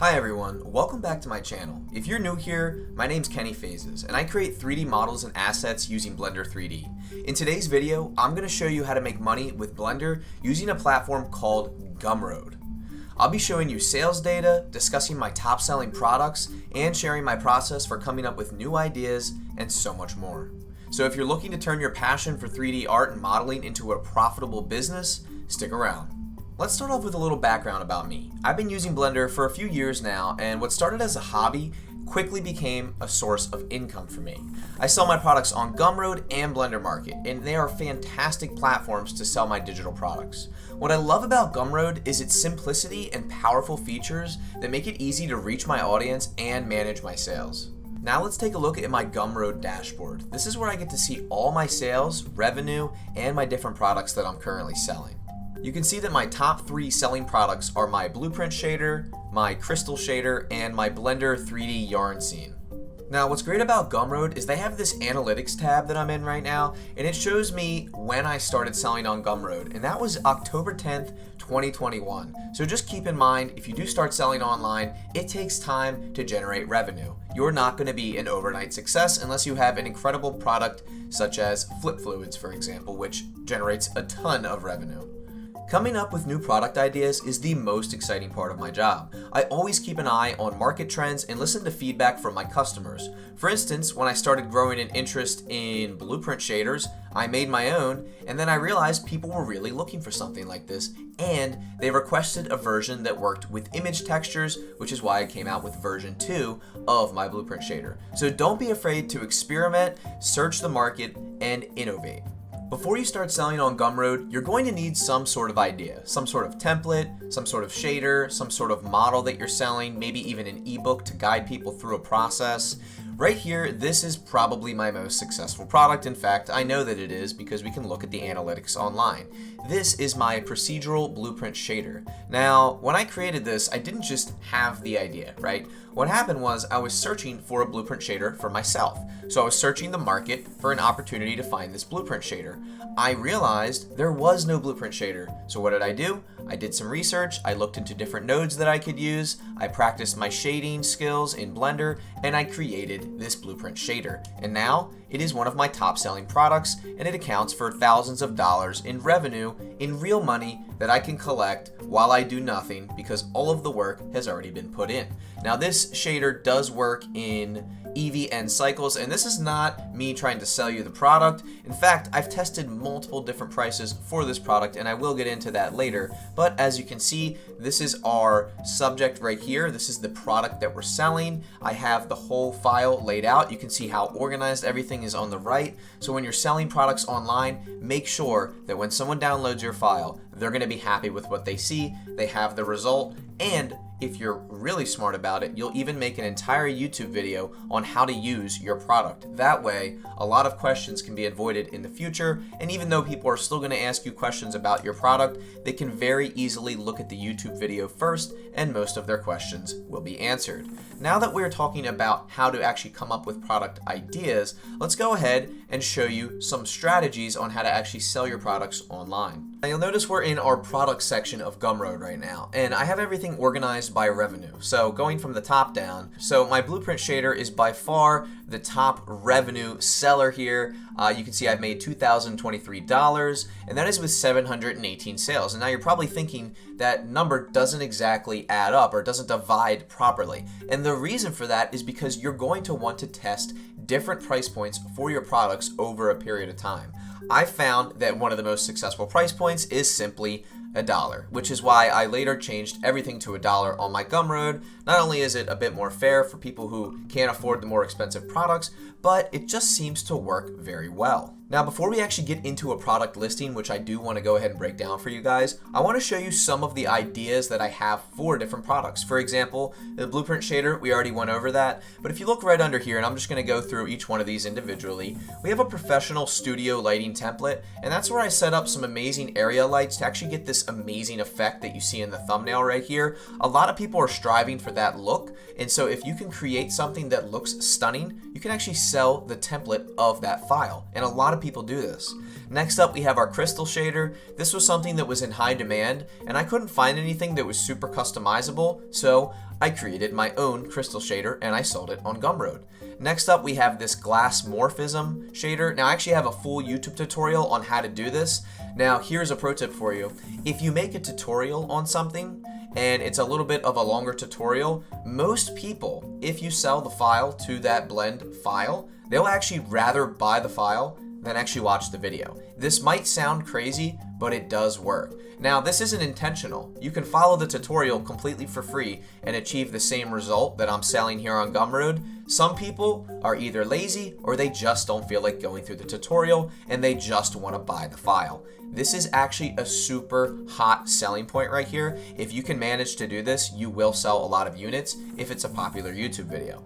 Hi everyone, welcome back to my channel. If you're new here, my name's Kenny Phases, and I create 3D models and assets using Blender 3D. In today's video, I'm going to show you how to make money with Blender using a platform called Gumroad. I'll be showing you sales data, discussing my top selling products, and sharing my process for coming up with new ideas, and so much more. So if you're looking to turn your passion for 3D art and modeling into a profitable business, stick around. Let's start off with a little background about me. I've been using Blender for a few years now, and what started as a hobby quickly became a source of income for me. I sell my products on Gumroad and Blender Market, and they are fantastic platforms to sell my digital products. What I love about Gumroad is its simplicity and powerful features that make it easy to reach my audience and manage my sales. Now let's take a look at my Gumroad dashboard. This is where I get to see all my sales, revenue, and my different products that I'm currently selling. You can see that my top 3 selling products are my Blueprint shader, my Crystal shader, and my Blender 3D yarn scene. Now what's great about Gumroad is they have this analytics tab that I'm in right now, and it shows me when I started selling on Gumroad, and that was October 10th, 2021. So just keep in mind, if you do start selling online, it takes time to generate revenue. You're not going to be an overnight success unless you have an incredible product such as Flip Fluids, for example, which generates a ton of revenue. Coming up with new product ideas is the most exciting part of my job. I always keep an eye on market trends and listen to feedback from my customers. For instance, when I started growing an interest in Blueprint shaders, I made my own, and then I realized people were really looking for something like this, and they requested a version that worked with image textures, which is why I came out with version 2 of my Blueprint shader. So don't be afraid to experiment, search the market, and innovate. Before you start selling on Gumroad, you're going to need some sort of idea, some sort of template, some sort of shader, some sort of model that you're selling, maybe even an ebook to guide people through a process. Right here, this is probably my most successful product. In fact, I know that it is because we can look at the analytics online. This is my procedural Blueprint shader. Now, when I created this, I didn't just have the idea, right? What happened was I was searching for a Blueprint shader for myself. So I was searching the market for an opportunity to find this Blueprint shader. I realized there was no Blueprint shader. So what did I do? I did some research, I looked into different nodes that I could use, I practiced my shading skills in Blender, and I created this Blueprint shader. And now, it is one of my top selling products, and it accounts for thousands of dollars in revenue in real money that I can collect while I do nothing because all of the work has already been put in. Now this shader does work in EVN cycles, and this is not me trying to sell you the product. In fact, I've tested multiple different prices for this product, and I will get into that later. But as you can see, this is our subject right here. This is the product that we're selling. I have the whole file laid out. You can see how organized everything is on the right. So when you're selling products online, make sure that when someone downloads your file, they're going to be happy with what they see. They have the result, and if you're really smart about it, you'll even make an entire YouTube video on how to use your product. That way, a lot of questions can be avoided in the future, and even though people are still going to ask you questions about your product, they can very easily look at the YouTube video first, and most of their questions will be answered. Now that we're talking about how to actually come up with product ideas, let's go ahead and show you some strategies on how to actually sell your products online. Now you'll notice we're in our product section of Gumroad right now, and I have everything organized by revenue. So going from the top down, so my Blueprint shader is by far the top revenue seller here. You can see I've made $2,023, and that is with 718 sales. And now you're probably thinking that number doesn't exactly add up or doesn't divide properly. And the reason for that is because you're going to want to test different price points for your products over a period of time. I found that one of the most successful price points is simply $1, which is why I later changed everything to $1 on my Gumroad. Not only is it a bit more fair for people who can't afford the more expensive products, but it just seems to work very well. Now, before we actually get into a product listing, which I do want to go ahead and break down for you guys, I want to show you some of the ideas that I have for different products. For example, the Blueprint shader, we already went over that, but if you look right under here, and I'm just going to go through each one of these individually, we have a professional studio lighting template, and that's where I set up some amazing area lights to actually get this amazing effect that you see in the thumbnail right here. A lot of people are striving for that look, and so if you can create something that looks stunning, you can actually sell the template of that file, and a lot of people do this. Next up, we have our Crystal shader. This was something that was in high demand, and I couldn't find anything that was super customizable, so I created my own crystal shader and I sold it on Gumroad. Next up, we have this glass morphism shader. Now, I actually have a full YouTube tutorial on how to do this. Now, here's a pro tip for you. If you make a tutorial on something and it's a little bit of a longer tutorial, most people, if you sell the file to that blend file, they'll actually rather buy the file than actually watch the video. This might sound crazy, but it does work. Now, this isn't intentional. You can follow the tutorial completely for free and achieve the same result that I'm selling here on Gumroad. Some people are either lazy or they just don't feel like going through the tutorial and they just want to buy the file. This is actually a super hot selling point right here. If you can manage to do this, you will sell a lot of units if it's a popular YouTube video.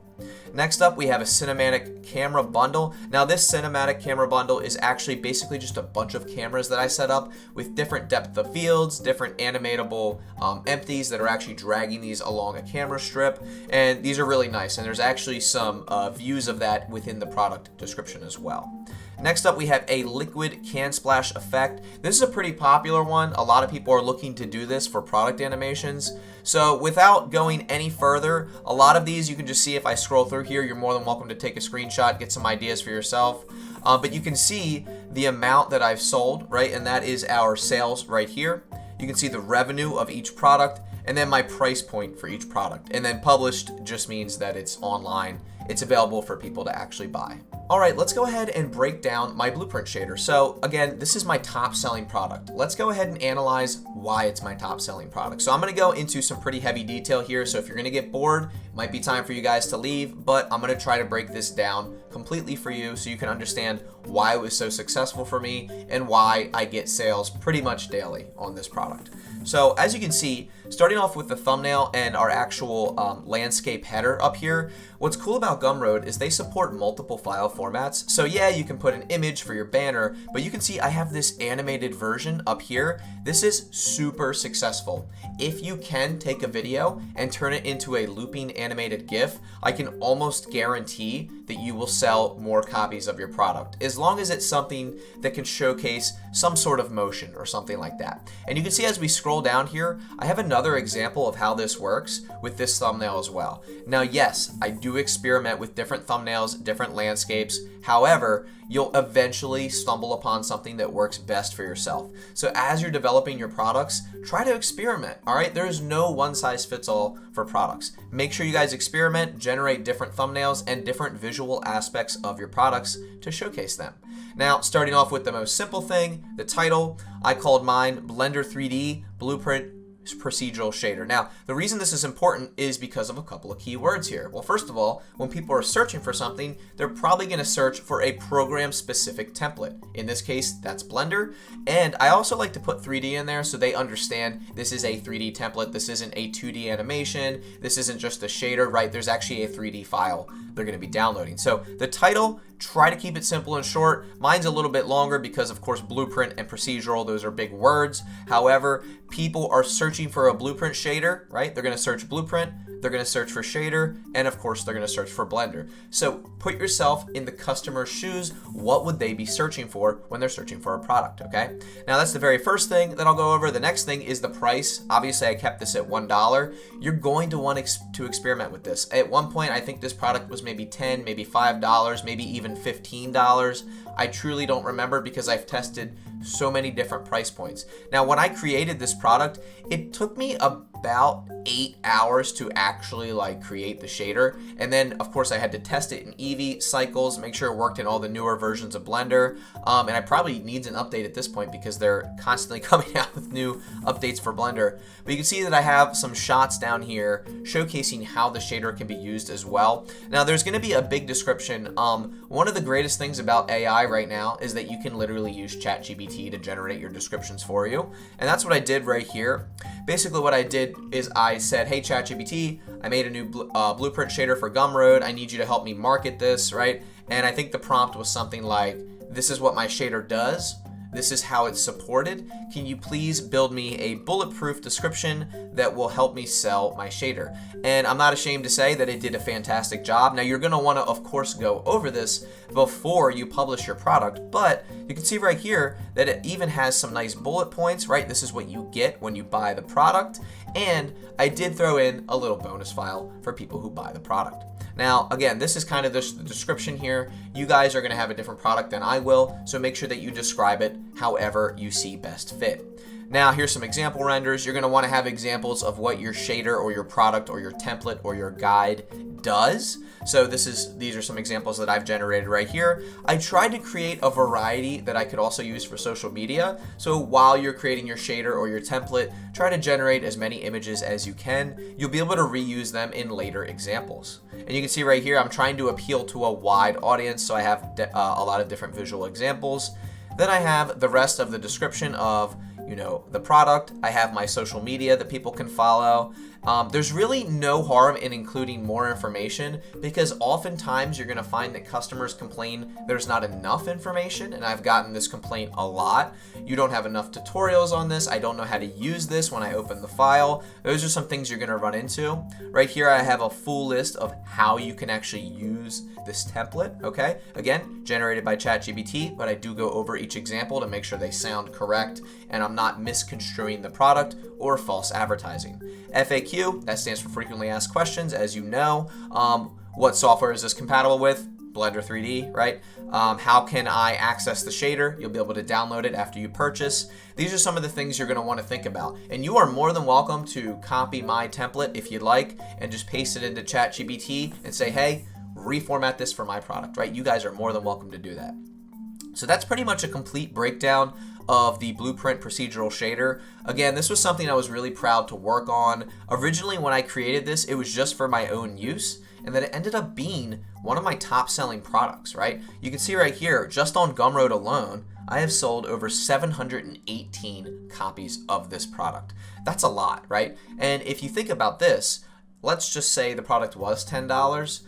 Next up, we have a cinematic camera bundle. Now, this cinematic camera bundle is actually basically just a bunch of cameras that I set up with different depth of fields, different animatable empties that are actually dragging these along a camera strip. And these are really nice. And there's actually some views of that within the product description as well. Next up, we have a liquid can splash effect. This is a pretty popular one. A lot of people are looking to do this for product animations. So without going any further, a lot of these you can just see if I scroll through here. You're more than welcome to take a screenshot, get some ideas for yourself. But you can see the amount that I've sold, right? And that is our sales right here. You can see the revenue of each product and then my price point for each product. And then published just means that it's online. It's available for people to actually buy. All right, let's go ahead and break down my blueprint shader. So again, this is my top selling product. Let's go ahead and analyze why it's my top selling product. So I'm gonna go into some pretty heavy detail here. So if you're gonna get bored, it might be time for you guys to leave, but I'm gonna try to break this down completely for you so you can understand why it was so successful for me and why I get sales pretty much daily on this product. So as you can see, starting off with the thumbnail and our actual landscape header up here, what's cool about Gumroad is they support multiple file formats. So yeah, you can put an image for your banner, but you can see I have this animated version up here. This is super successful. If you can take a video and turn it into a looping animated GIF, I can almost guarantee that you will sell more copies of your product, as long as it's something that can showcase some sort of motion or something like that. And you can see as we scroll down here, I have another example of how this works with this thumbnail as well. Now, yes, I do experiment with different thumbnails, different landscapes. However, you'll eventually stumble upon something that works best for yourself. So as you're developing your products, try to experiment, all right? There's no one size fits all for products. Make sure you guys experiment, generate different thumbnails and different visual aspects of your products to showcase them. Now, starting off with the most simple thing, the title, I called mine Blender 3D Blueprint Procedural Shader. Now, the reason this is important is because of a couple of key words here. Well, first of all, when people are searching for something, they're probably going to search for a program-specific template. In this case, that's Blender. And I also like to put 3D in there so they understand this is a 3D template. This isn't a 2D animation. This isn't just a shader, right? There's actually a 3D file they're going to be downloading. So the title, try to keep it simple and short. Mine's a little bit longer because, of course, blueprint and procedural, those are big words. However, people are searching for a blueprint shader, right? They're going to search blueprint, they're going to search for shader, and of course, they're going to search for Blender. So put yourself in the customer's shoes. What would they be searching for when they're searching for a product, okay? Now, that's the very first thing that I'll go over. The next thing is the price. Obviously, I kept this at $1. You're going to want to experiment with this. At one point, I think this product was maybe $10, maybe $5, maybe even $15. I truly don't remember because I've tested so many different price points. Now, when I created this product, it took me about 8 hours to actually create the shader. And then of course I had to test it in Eevee cycles, make sure it worked in all the newer versions of Blender. And I probably needs an update at this point because they're constantly coming out with new updates for Blender. But you can see that I have some shots down here showcasing how the shader can be used as well. Now there's going to be a big description. One of the greatest things about AI right now is that you can literally use ChatGPT to generate your descriptions for you. And that's what I did right here. Basically what I did is I said, hey ChatGPT, I made a new blueprint shader for Gumroad. I need you to help me market this, right? And I think the prompt was something like, this is what my shader does. This is how it's supported. Can you please build me a bulletproof description that will help me sell my shader? And I'm not ashamed to say that it did a fantastic job. Now you're gonna wanna, of course, go over this before you publish your product, but you can see right here that it even has some nice bullet points, right? This is what you get when you buy the product. And I did throw in a little bonus file for people who buy the product. Now, again, this is kind of the description here. You guys are gonna have a different product than I will, so make sure that you describe it however you see best fit. Now, here's some example renders. You're gonna wanna have examples of what your shader or your product or your template or your guide does. So these are some examples that I've generated right here. I tried to create a variety that I could also use for social media. So while you're creating your shader or your template, try to generate as many images as you can. You'll be able to reuse them in later examples. And you can see right here, I'm trying to appeal to a wide audience, so I have a lot of different visual examples. Then I have the rest of the description of the product. I have my social media that people can follow. There's really no harm in including more information, because oftentimes you're gonna find that customers complain there's not enough information, and I've gotten this complaint a lot. You don't have enough tutorials on this. I don't know how to use this when I open the file. Those are some things you're gonna run into. Right here I have a full list of how you can actually use this template, okay? Again, generated by ChatGPT, but I do go over each example to make sure they sound correct and I'm not misconstruing the product or false advertising. FAQ, that stands for frequently asked questions, as you know. What software is this compatible with? Blender 3D, right? How can I access the shader? You'll be able to download it after you purchase. These are some of the things you're gonna wanna think about. And you are more than welcome to copy my template if you'd like and just paste it into ChatGPT and say, hey, reformat this for my product, right? You guys are more than welcome to do that. So that's pretty much a complete breakdown of the Blueprint procedural shader. Again, this was something I was really proud to work on. Originally, when I created this, it was just for my own use, and then it ended up being one of my top selling products, right? You can see right here, just on Gumroad alone, I have sold over 718 copies of this product. That's a lot, right? And if you think about this, let's just say the product was $10,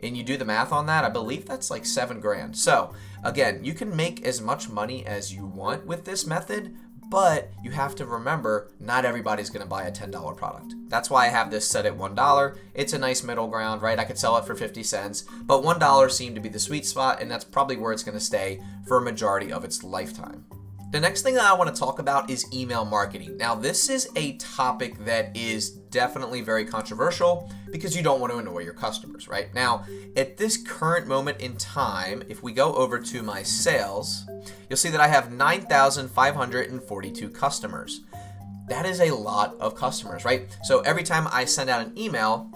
and you do the math on that, I believe that's like $7 grand. So again, you can make as much money as you want with this method, but you have to remember, not everybody's gonna buy a $10 product. That's why I have this set at $1. It's a nice middle ground, right? I could sell it for 50 cents, but $1 seemed to be the sweet spot, and that's probably where it's gonna stay for a majority of its lifetime. The next thing that I want to talk about is email marketing. Now, this is a topic that is definitely very controversial because you don't want to annoy your customers, right? Now, at this current moment in time, if we go over to my sales, you'll see that I have 9,542 customers. That is a lot of customers, right? So every time I send out an email,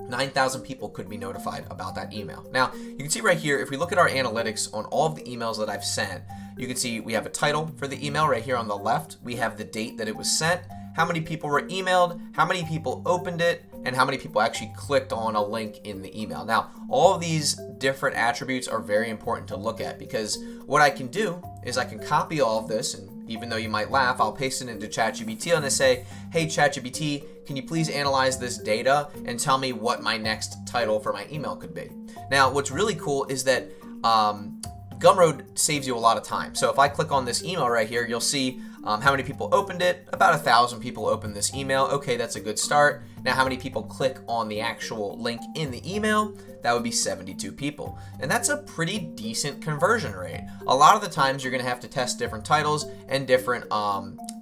9,000 people could be notified about that email. Now, you can see right here, if we look at our analytics on all of the emails that I've sent, you can see we have a title for the email right here on the left. We have the date that it was sent, how many people were emailed, how many people opened it, and how many people actually clicked on a link in the email. Now, all of these different attributes are very important to look at, because what I can do is I can copy all of this, and even though you might laugh, I'll paste it into ChatGPT and I say, hey ChatGPT, can you please analyze this data and tell me what my next title for my email could be? Now, what's really cool is that Gumroad saves you a lot of time. So if I click on this email right here, you'll see how many people opened it. About 1,000 people opened this email. Okay, that's a good start. Now, how many people click on the actual link in the email? That would be 72 people. And that's a pretty decent conversion rate. A lot of the times you're gonna have to test different titles and different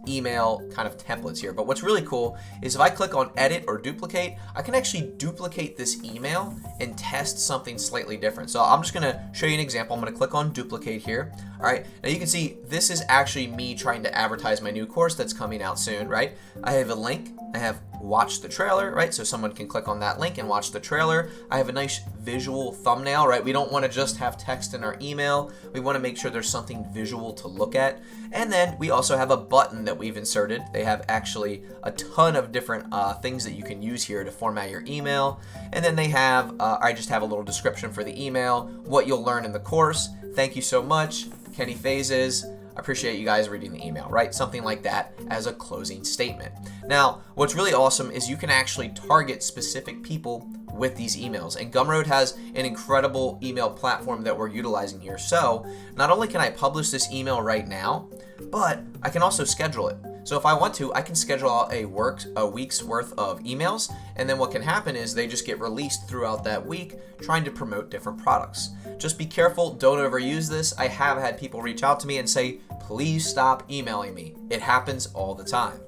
email kind of templates here. But what's really cool is if I click on edit or duplicate, I can actually duplicate this email and test something slightly different. So I'm just gonna show you an example. I'm gonna click on duplicate here. All right, now you can see this is actually me trying to advertise my new course that's coming out soon, right? I have a link, I have watch the trailer, right? So someone can click on that link and watch the trailer. I have a nice visual thumbnail, right? We don't want to just have text in our email. We want to make sure there's something visual to look at. And then we also have a button that we've inserted. They have actually a ton of different things that you can use here to format your email. And then they have, I just have a little description for the email, what you'll learn in the course. Thank you so much, Kenny Phases. I appreciate you guys reading the email, right? Something like that as a closing statement. Now, what's really awesome is you can actually target specific people with these emails. And Gumroad has an incredible email platform that we're utilizing here. So not only can I publish this email right now, but I can also schedule it. So if I want to, I can schedule out a week's worth of emails, and then what can happen is they just get released throughout that week trying to promote different products. Just be careful, don't overuse this. I have had people reach out to me and say, please stop emailing me. It happens all the time.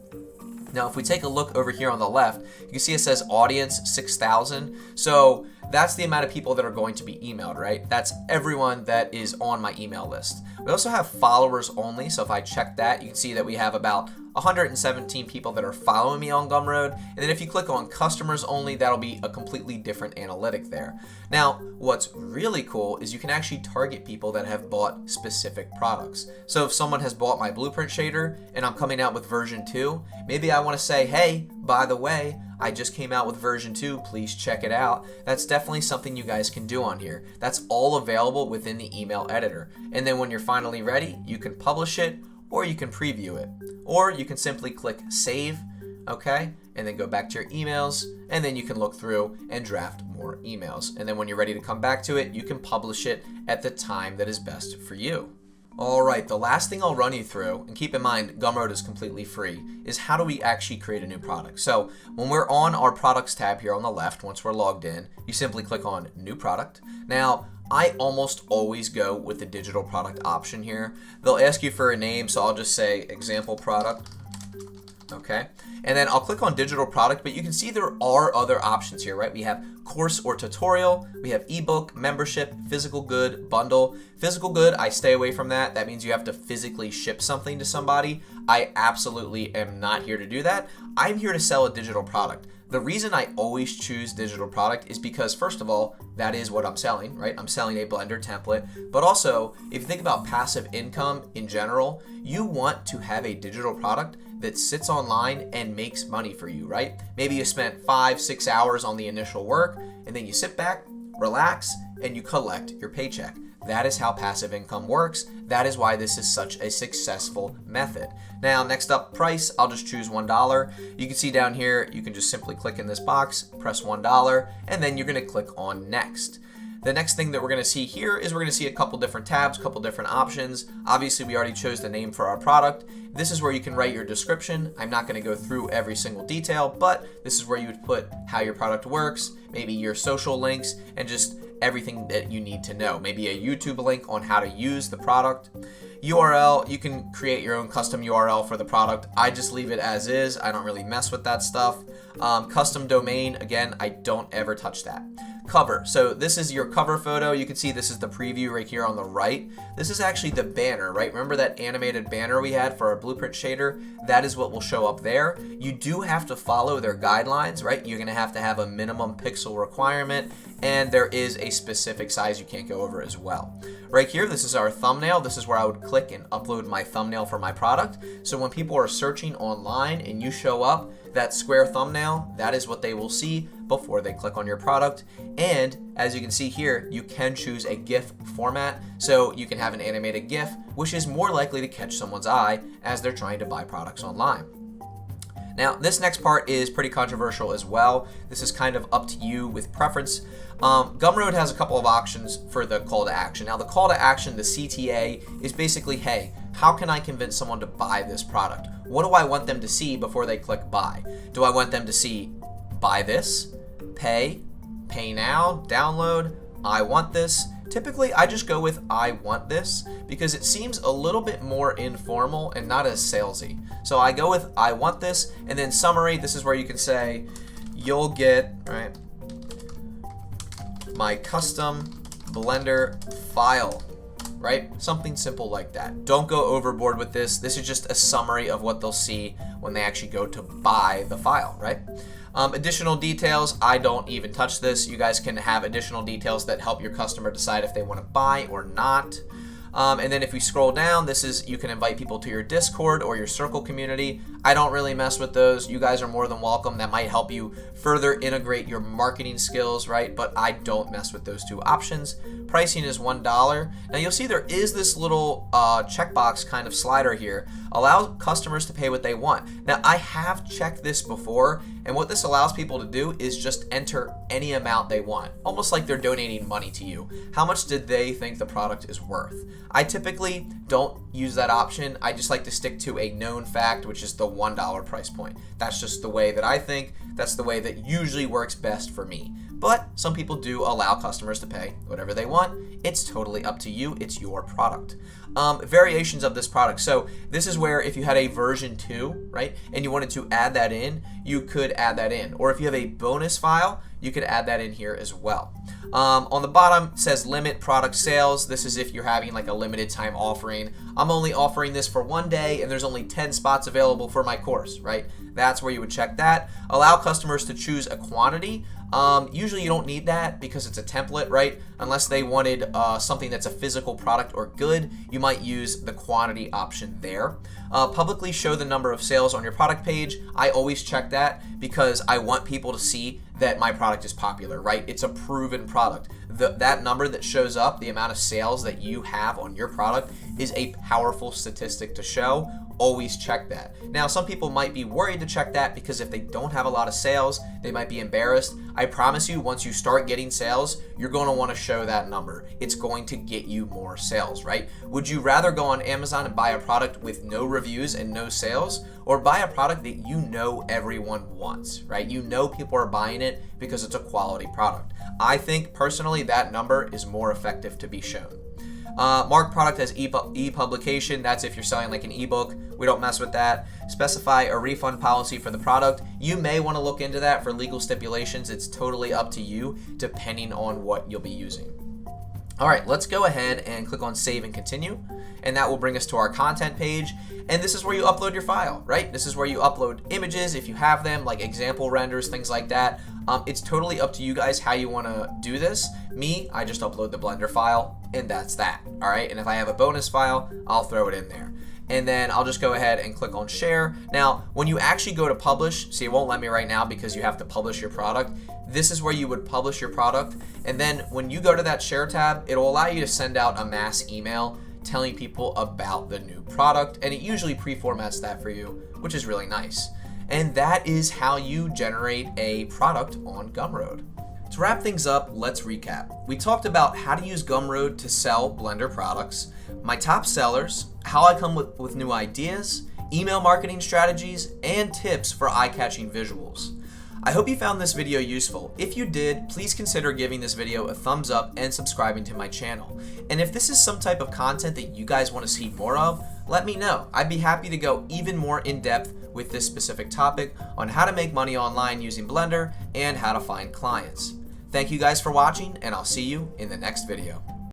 Now, if we take a look over here on the left, you can see it says audience 6,000. So that's the amount of people that are going to be emailed, right? That's everyone that is on my email list. We also have followers only. So if I check that, you can see that we have about 117 people that are following me on Gumroad. And then if you click on customers only, that'll be a completely different analytic there. Now, what's really cool is you can actually target people that have bought specific products. So if someone has bought my blueprint shader and I'm coming out with version 2, maybe I want to say, hey, by the way, I just came out with version 2, please check it out. That's definitely something you guys can do on here. That's all available within the email editor. And then when you're finally ready, you can publish it, or you can preview it, or you can simply click save, okay, and then go back to your emails, and then you can look through and draft more emails. And then when you're ready to come back to it, you can publish it at the time that is best for you. All right, the last thing I'll run you through, and keep in mind Gumroad is completely free, is how do we actually create a new product. So when we're on our products tab here on the left, once we're logged in, you simply click on new product. Now, I almost always go with the digital product option here. They'll ask you for a name, so I'll just say example product. Okay, and then I'll click on digital product, but you can see there are other options here, right? We have course or tutorial, we have ebook, membership, physical good, bundle. Physical good, I stay away from that. That means you have to physically ship something to somebody. I absolutely am not here to do that. I'm here to sell a digital product. The reason I always choose digital product is because, first of all, that is what I'm selling, right? I'm selling a Blender template. But also, if you think about passive income in general, you want to have a digital product that sits online and makes money for you, right? Maybe you spent 5-6 hours on the initial work, and then you sit back, relax, and you collect your paycheck. That is how passive income works. That is why this is such a successful method. Now, next up, price, I'll just choose $1. You can see down here, you can just simply click in this box, press $1, and then you're gonna click on next. The next thing that we're gonna see here is we're gonna see a couple different tabs, a couple different options. Obviously, we already chose the name for our product. This is where you can write your description. I'm not gonna go through every single detail, but this is where you would put how your product works, maybe your social links, and just everything that you need to know. Maybe a YouTube link on how to use the product. URL, you can create your own custom URL for the product. I just leave it as is. I don't really mess with that stuff. Custom domain, again, I don't ever touch that. Cover, so this is your cover photo. You can see this is the preview right here on the right. This is actually the banner, right? Remember that animated banner we had for our blueprint shader? That is what will show up there. You do have to follow their guidelines, right? You're gonna have to have a minimum pixel requirement, and there is a specific size you can't go over as well. Right here, this is our thumbnail. This is where I would click and upload my thumbnail for my product. So when people are searching online and you show up, that square thumbnail, that is what they will see before they click on your product. And as you can see here, you can choose a GIF format. So you can have an animated GIF, which is more likely to catch someone's eye as they're trying to buy products online. Now, this next part is pretty controversial as well. This is kind of up to you with preference. Gumroad has a couple of options for the call to action. Now, the call to action, the CTA, is basically, hey, how can I convince someone to buy this product? What do I want them to see before they click buy? Do I want them to see buy this, pay now, download, I want this? Typically, I just go with I want this because it seems a little bit more informal and not as salesy. So I go with I want this, and then summary, this is where you can say, you'll get, right, my custom Blender file, right? Something simple like that. Don't go overboard with this. This is just a summary of what they'll see when they actually go to buy the file, right? Additional details, I don't even touch this. You guys can have additional details that help your customer decide if they want to buy or not. And then if we scroll down, this is, you can invite people to your Discord or your Circle community. I don't really mess with those. You guys are more than welcome. That might help you further integrate your marketing skills, right? But I don't mess with those two options. pricing is $1. Now you'll see there is this little checkbox kind of slider here. Allow customers to pay what they want. Now I have checked this before, and what this allows people to do is just enter any amount they want, almost like they're donating money to you. How much did they think the product is worth? I typically don't use that option. I just like to stick to a known fact, which is the $1 price point. That's just the way that I think. That's the way that usually works best for me. But some people do allow customers to pay whatever they want. It's totally up to you. It's your product. Variations of this product. So this is where if you had a version 2, right, and you wanted to add that in, you could add that in. Or if you have a bonus file, you could add that in here as well. On the bottom it says limit product sales. This is if you're having like a limited time offering. I'm only offering this for 1 day and there's only 10 spots available for my course, right? That's where you would check that. Allow customers to choose a quantity. Usually you don't need that because it's a template, right? Unless they wanted something that's a physical product or good, you might use the quantity option there. Publicly show the number of sales on your product page. I always check that because I want people to see that my product is popular, right? It's a proven product. That number that shows up, the amount of sales that you have on your product, is a powerful statistic to show. Always check that. Now, some people might be worried to check that because if they don't have a lot of sales, they might be embarrassed. I promise you, once you start getting sales, you're going to want to show that number. It's going to get you more sales, right? Would you rather go on Amazon and buy a product with no reviews and no sales, or buy a product that you know everyone wants, right? You know people are buying it because it's a quality product. I think personally that number is more effective to be shown. Mark product as e-publication. That's if you're selling like an ebook. We don't mess with that. Specify a refund policy for the product. You may want to look into that for legal stipulations. It's totally up to you depending on what you'll be using. All right, let's go ahead and click on save and continue, and that will bring us to our content page. And this is where you upload your file, right? This is where you upload images if you have them, like example renders, things like that. It's totally up to you guys how you want to do this. Me, I just upload the Blender file, and that's that. All right, and if I have a bonus file, I'll throw it in there. And then I'll just go ahead and click on share. Now, when you actually go to publish, see, it won't let me right now because you have to publish your product. This is where you would publish your product. And then when you go to that share tab, it'll allow you to send out a mass email telling people about the new product. And it usually pre-formats that for you, which is really nice. And that is how you generate a product on Gumroad. To wrap things up, let's recap. We talked about how to use Gumroad to sell Blender products, my top sellers, how I come with new ideas, email marketing strategies, and tips for eye-catching visuals. I hope you found this video useful. If you did, please consider giving this video a thumbs up and subscribing to my channel. And if this is some type of content that you guys want to see more of, let me know. I'd be happy to go even more in depth with this specific topic on how to make money online using Blender and how to find clients. Thank you guys for watching, and I'll see you in the next video.